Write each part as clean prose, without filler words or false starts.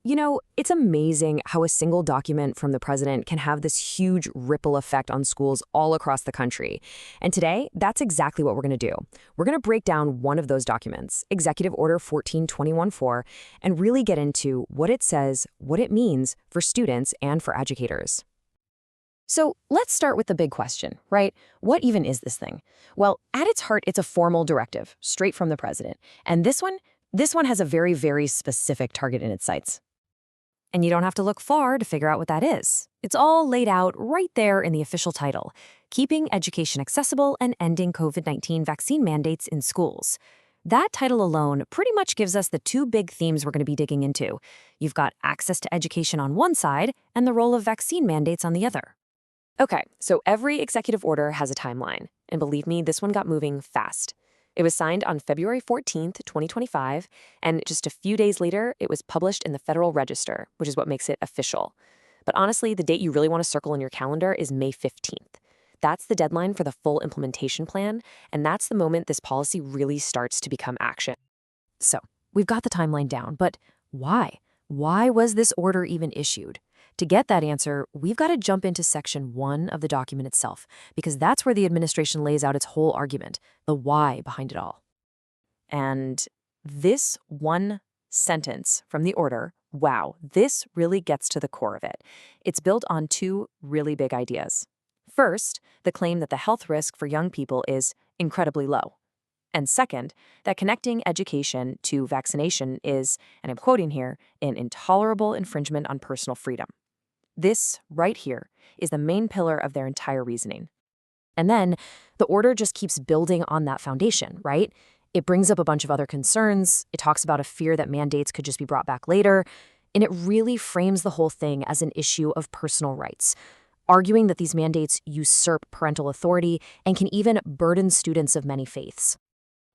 It's amazing how a single document from the president can have this huge ripple effect on schools all across the country. And today, that's exactly what we're going to do. We're going to break down one of those documents, Executive Order 14214, and really get into what it says, what it means for students and for educators. So let's start with the big question, right? What even is this thing? Well, at its heart, it's a formal directive, straight from the president. And this one has a very, very specific target in its sights. And you don't have to look far to figure out what that is. It's all laid out right there in the official title, Keeping Education Accessible and Ending COVID-19 Vaccine Mandates in Schools. That title alone pretty much gives us the two big themes we're going to be digging into. You've got access to education on one side and the role of vaccine mandates on the other. Okay, so every executive order has a timeline. And believe me, this one got moving fast. It was signed on February 14th, 2025, and just a few days later, it was published in the Federal Register, which is what makes it official. But honestly, the date you really want to circle in your calendar is May 15th. That's the deadline for the full implementation plan, and that's the moment this policy really starts to become action. So, we've got the timeline down, but why? Why was this order even issued? To get that answer, we've got to jump into Section 1 of the document itself, because that's where the administration lays out its whole argument, the why behind it all. And this one sentence from the order, wow, this really gets to the core of it. It's built on two really big ideas. First, the claim that the health risk for young people is incredibly low. And second, that connecting education to vaccination is, and I'm quoting here, an intolerable infringement on personal freedom. This, right here, is the main pillar of their entire reasoning. And then the order just keeps building on that foundation, right? It brings up a bunch of other concerns. It talks about a fear that mandates could just be brought back later. And it really frames the whole thing as an issue of personal rights, arguing that these mandates usurp parental authority and can even burden students of many faiths.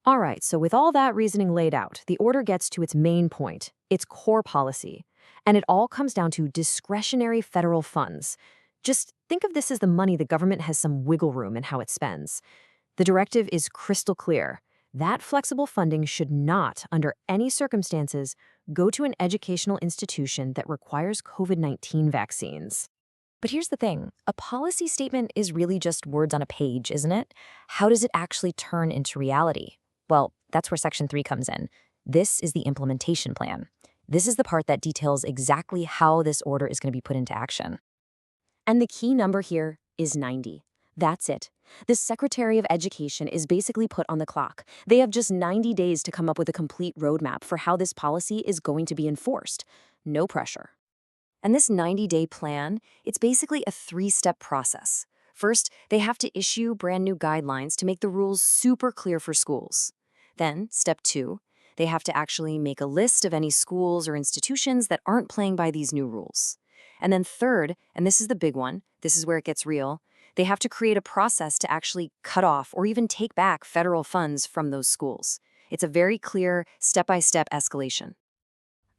All right, so with all that reasoning laid out, the order gets to its main point, its core policy. And it all comes down to discretionary federal funds. Just think of this as the money the government has some wiggle room in how it spends. The directive is crystal clear. That flexible funding should not, under any circumstances, go to an educational institution that requires COVID-19 vaccines. But here's the thing. A policy statement is really just words on a page, isn't it? How does it actually turn into reality? Well, that's where Section 3 comes in. This is the implementation plan. This is the part that details exactly how this order is going to be put into action. And the key number here is 90. That's it. The Secretary of Education is basically put on the clock. They have just 90 days to come up with a complete roadmap for how this policy is going to be enforced. No pressure. And this 90-day plan, it's basically a three-step process. First, they have to issue brand new guidelines to make the rules super clear for schools. Then, step 2, they have to actually make a list of any schools or institutions that aren't playing by these new rules. And then third, and this is the big one, this is where it gets real, they have to create a process to actually cut off or even take back federal funds from those schools. It's a very clear step-by-step escalation.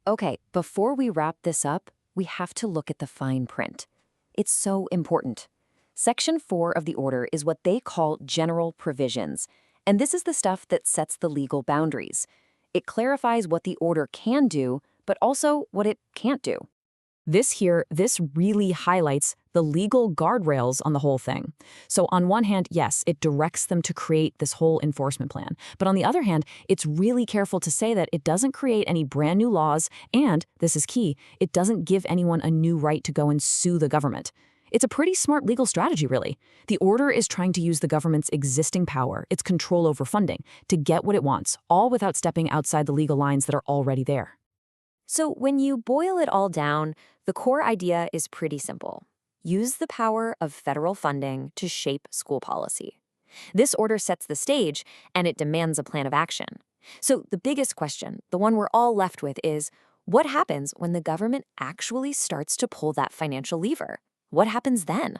Okay, before we wrap this up, we have to look at the fine print. It's so important. Section 4 of the order is what they call general provisions, and this is the stuff that sets the legal boundaries. It clarifies what the order can do, but also what it can't do. This really highlights the legal guardrails on the whole thing. So on one hand, yes, it directs them to create this whole enforcement plan. But on the other hand, it's really careful to say that it doesn't create any brand new laws, and, this is key, it doesn't give anyone a new right to go and sue the government. It's a pretty smart legal strategy, really. The order is trying to use the government's existing power, its control over funding, to get what it wants, all without stepping outside the legal lines that are already there. So when you boil it all down, the core idea is pretty simple. Use the power of federal funding to shape school policy. This order sets the stage, and it demands a plan of action. So the biggest question, the one we're all left with, is what happens when the government actually starts to pull that financial lever? What happens then?